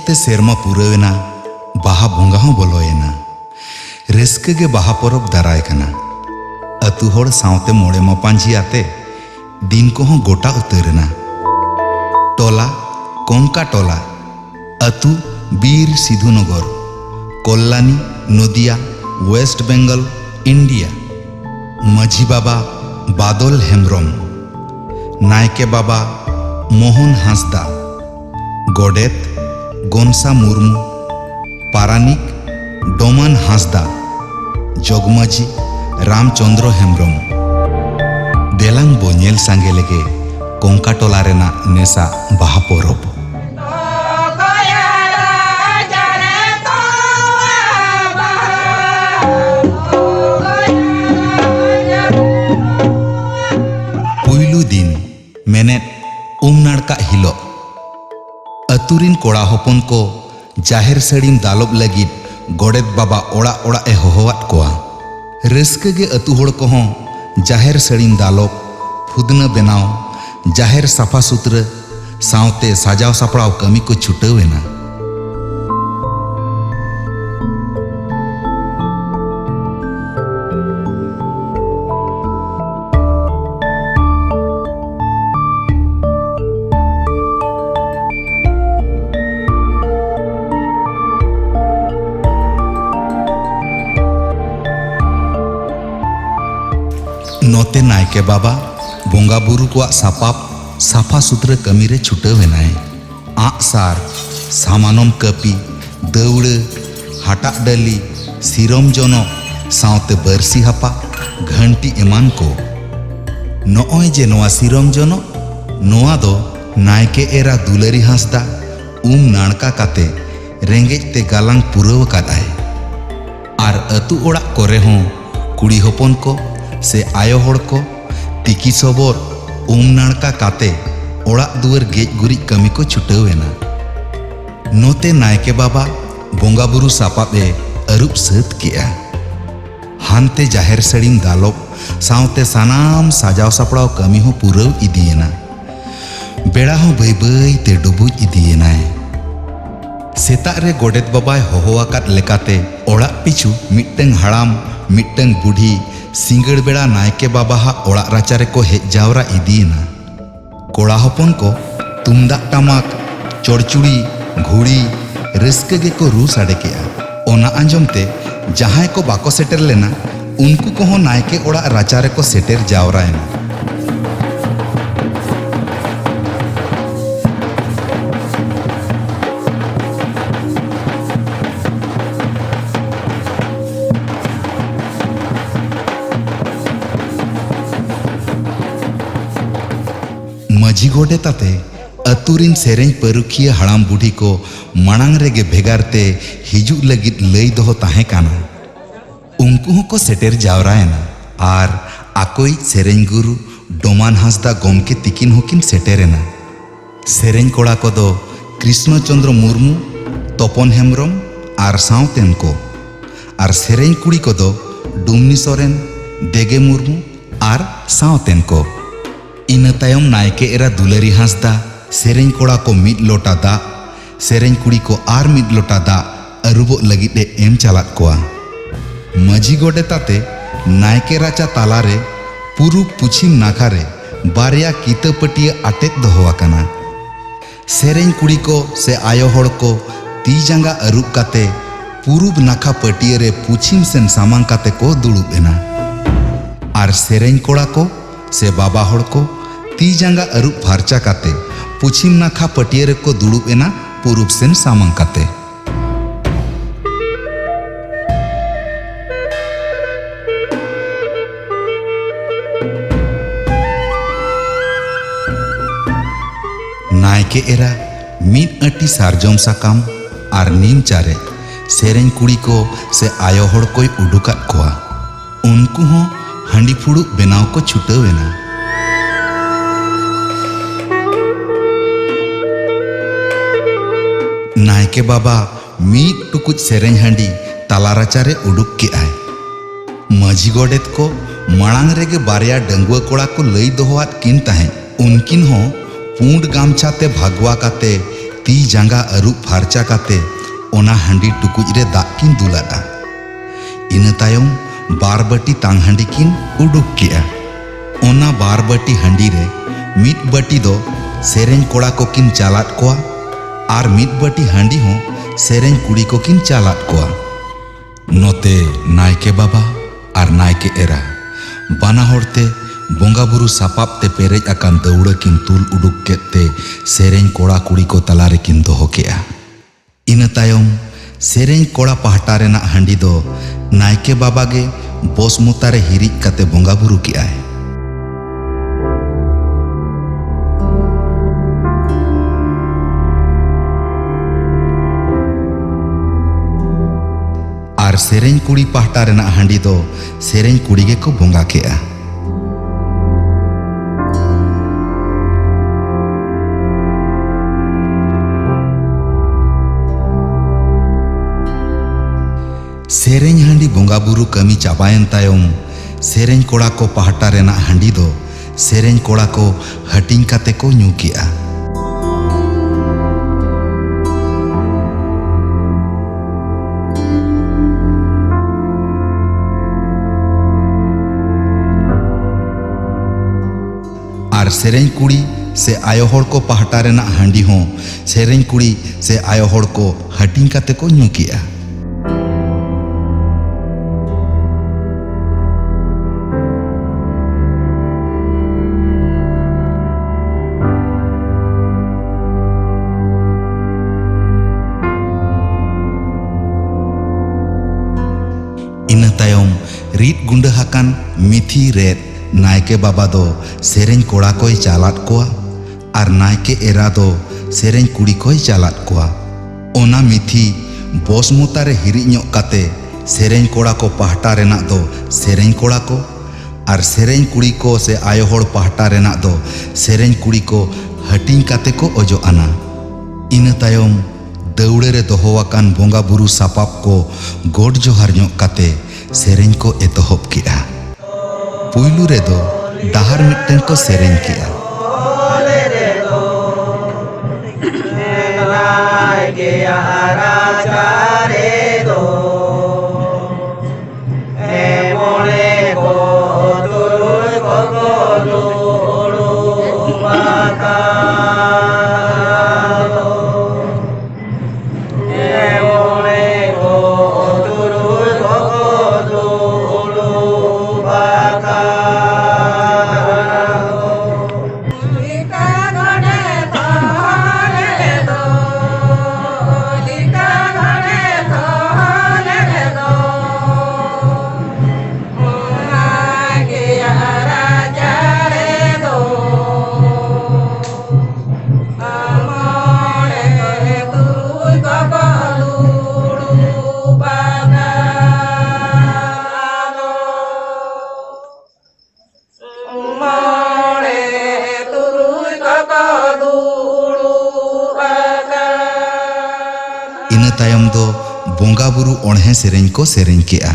ᱢᱩᱪᱟᱹᱫ सेरमा पुरवेना बाहा बोंगा हों बोलोयेना रस्के गे बाहा परब दाराय कना अतु होड़ सावते मोड़े मापांजी आते दिन को हों गोटा उतरना टोला कोंका टोला अतु बीर सिधुनगर कल्याणी नदिया वेस्ट बेंगल इंडिया माझी बाबा बादल हेम्ब्रम नायके बाबा मोहन हांसदा गोडेत गोनसा मुर्मू पारानिक डोमान हांसदा जगमाजी रामचंद्र हेम्ब्रम देलांग बो नेल सांगे लेगे कोंका टोला रेना नेसा बाहा परब पुइलु दिन मेने नाड़का हिलो अतुरिन कोड़ा होपन को जाहिर सड़ीम दालोब लगित गोडेत बाबा ओड़ा ओड़ा ए होहवात कोआ रस्के गे अतु होड़ को हों जाहिर सड़ीम दालोब फुदना बेनाव जाहिर साफा सुथरा सावते साजाव सापड़ाव कमी को छुटावेना नोते नायके बाबा बोंगा बुरु को सापाप साफा सुथरा कमी रे छुटावेनाय आँक सार सामानम कपी दौड़ हाटा डली सिरम जोनो सावते बरसी हापा घंटी एमान को नॉय जे नोआ सिरम जोनो नोआ दो नायके एरा दुलारी हांसदा नाणका काते रेंगेज ते गालांग पुरव कादाय आर अतु ओड़ा कोरे हों कुड़ी होपन को से आयो होड़ को तिकी सबोर नाणका काते ओड़ा दुआर गेज गुरी कमी को छुटावेना नोते नायके बाबा बोंगा बुरु सापाबे अरुप सत किया हानते जाहिर सड़ीम दालोब सावते सानाम साजाव सापड़ाव कमी हो पुरव इदियेना बेड़ा हो बई बई ते डुबुज इदियेनाय सेता रे गोडेत बाबाय होहोवाकात लेकाते ओड़ा पिछु मिट्टंग हड़ाम मिट्टंग बुढ़ी सिंगड़ बेड़ा नायके बाबा हा ओड़ा राचारे को हेज जावरा इदीना कोड़ा होपन को तुमदा टमाक चोड़चुड़ी घुड़ी रस्के गे को रू साड़े केआ ओना आंजमते जहां को बाको सेटर लेना उनको को हो नायके ओड़ा राचारे को सेटर जावरायना माझी गोडे ताते अतुरिन सेरें परुखिया हड़ाम बुढ़ी को मांग रेगे भेगारते हिजू लगित लई दोहो ताहे काना उनको को सेटेर जावरायना आर आकोई सेरें गुरु डोमान हांसदा गोमके तिकिन होकिन सेटेरेना सेरें कोड़ा को दो कृष्ण चंद्र मुर्मू तपन हेम्ब्रम आर सावतेन को आर सेरें कुड़ी को दो डुमनी सोरेन देगे मुर्मू आर सावतेन को इन तायम नायके एरा दुलारी हांसदा सेरें कोड़ा को मिद लोटा दा सेरें कुड़ी को आर मिद लोटा दा अरुबो लगित एम चालात कोआ माझी गोडे ताते नायके राचा तालारे पुरुब पुछिम नाखारे बारिया कितापटिया आटेक दोहोवाकाना सेरें कुड़ी को से आयो होड़ को ती जांगा अरुब काते पुरुब नाखा पटिया रे पुछिम सेन सामांग काते को दुड़ुबेना आर सेरें कोड़ा को से बाबा होड़ को ती जांगा अरुब फारचा काते पुछिम नाखा पटियर को दुड़ुब एना पुरुब सेन सामांग काते नायके एरा मीट अटी सारजम साकाम आर नीम चारे सेरें कुड़ी को से आयो होड़ कोई उडुकात कोआ उनको हो हांडी फुड़ू बेनाव को छुटावेना नायके बाबा मीट टुकुच सेरें हांडी तालाराचारे उडुक के आए माझी गोडेत को मांग रेगे बारिया डंगुआ कोड़ा को लई दोहवात किन ताहे उनकिन हो पूंड गामछाते भागवा काते ती जांगा अरुप फारचा काते ओना हांडी टुकुज रे दाग किन दुलादा। इना तायम बार बटी तांग हांडी किन उडुक केआ। ओना बार बटी हांडी रे मिट बटी दो सेरेन कोड़ा को किन चालाट कोआ आर मिट बटी हांडी हो सेरेन कुड़ी को किन चालाट कोआ। नोते नायके बाबा आर नायके एरा बाना होड़ते बोंगा बुरु सापाप ते पेरेज आकान दौड़ किन तुल उडुक केते सेरेन कोड़ा कुड़ी को तलारे किन दोहो केआ। इना तायम सेरेन कोड़ा पहाटा रेना हांडी दो नायके बाबा गे बोस मुतारे हिरिज काते बोंगा बुरु केआय। आर सेरेन कुड़ी पहाटा रेना हांडी दो सेरेन कुड़ी गे को बोंगा केआ। सेरेन हांडी बोंगा बुरु कमी चाबायन तायम सेरेन कोड़ा को पहाटा रेना हांडी दो सेरेन कोड़ा को हटिंग काते को न्यू किया। आर सेरेन कुड़ी से आयो होड़ को पहाटा रेना हांडी हो सेरेन कुड़ी से आयो होड़ को हटिंग काते को न्यू किया। इना तायम रीत गुंडा हाकान मिथि रेत नायके बाबा दो सेरेन कोड़ा कोई चालाट कोआ आर नायके एरा दो सेरेन कुड़ी कोई चालाट कोआ। ओना मिथि बोस मुतारे हिरिज ᱧᱚᱜ काते सेरेन कोड़ा को पहाटा रेना दो सेरेन कोड़ा को आर सेरेन कुड़ी को से आयो होड़ पहाटा रेना दो सेरेन कुड़ी को हटिंग काते को ओजो आना। इना तायम दौड़े रे दोहोवाकान बोंगा बुरु सापाप को गोड जोहार ᱧᱚᱜ काते सेरेन को एतोहब किया। पुइलू रे दो डाहर मिट्टन को सेरेन किया। इना तायम दो बोंगा बुरु ओढ़े सेरेन को सेरेन केआ।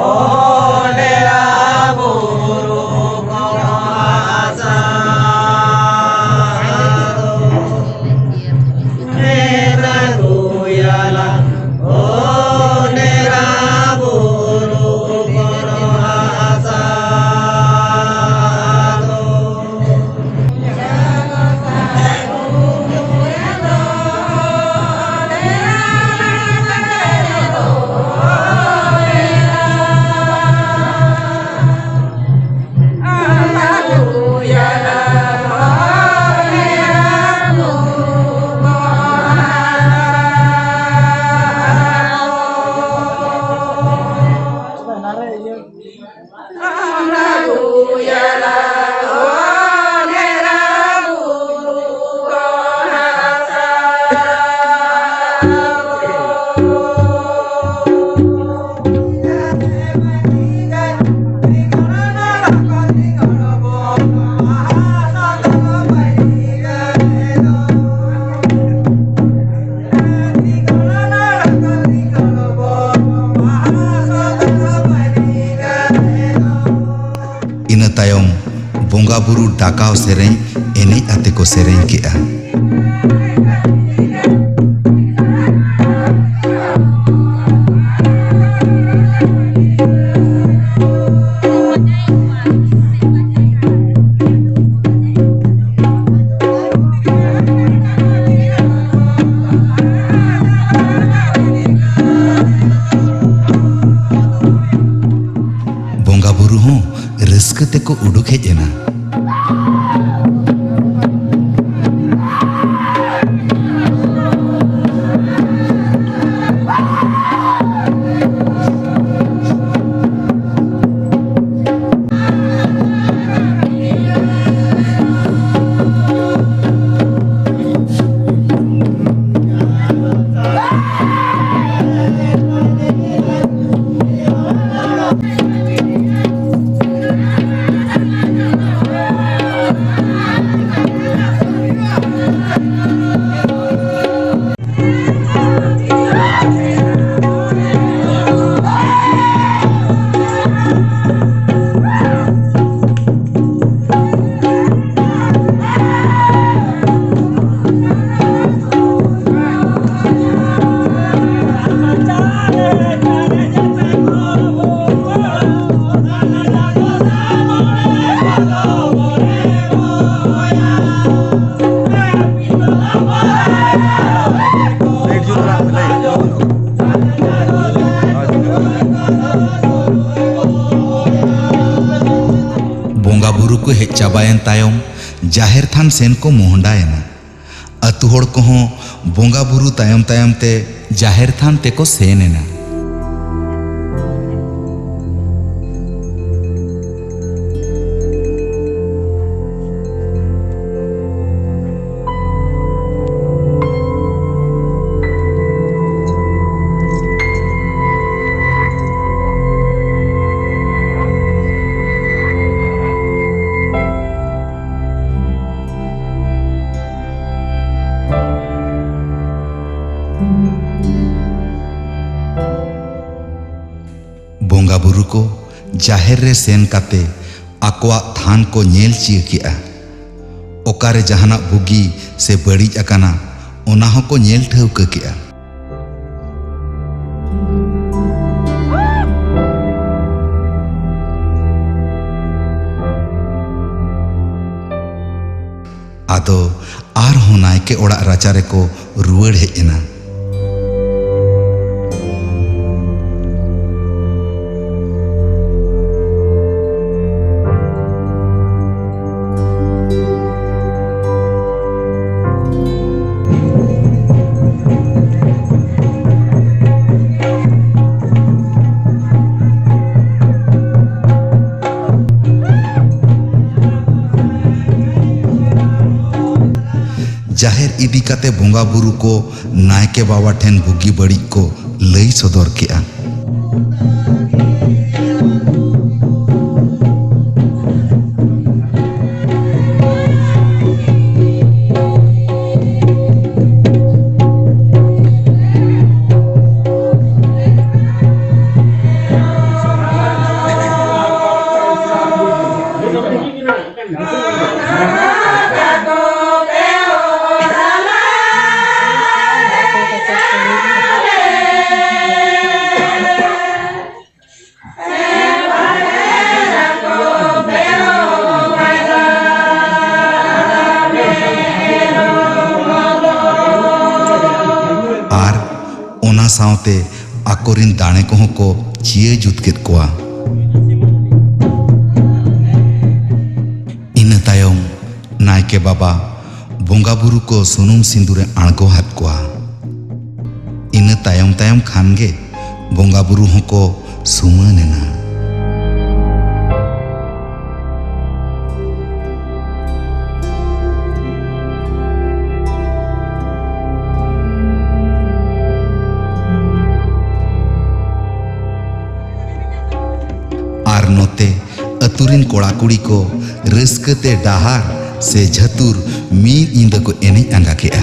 Oh, तायम बोंगा बुरु डाकाव सेरें एनेज आते को सेरें केआ। बोंगा बुरु हों रस्क ते को उडुक हेज एना। बोंगा बुरु को हेज चाबायन तायम जाहिर थान सेन को मोहंडायना। अतु होड़ को हों बोंगा बुरु तायम तायम ते जाहिर थान ते को सेन एना। बोंगा बुरु को जाहिर रे सेन काते आकोआ थान को नेल चिय किया। ओकारे जहाना बुगी से बड़ी अकाना ओना हो को नेल ठौका किया। आदो आर हो नायके ओड़ा राचारे को रुवड़ हेज एना। जाहिर इदी काते बोंगा बुरु को नायके बाबा ठेन बुगी बड़ी को लई सदर केआ। सावते आकोरिन दाणे को को चिए जुत केद कोआ। इन तायम नायके बाबा बोंगा बुरु को सुनुम सिंदूरे आणगो हाथ कोआ। इन तायम तायम खानगे बोंगा बुरु हो को सुमनेना। नोते अतुरिन कोड़ा कुड़ी को रस्कते डाहार से झतुर मीर इंद को एने आंगा केआ।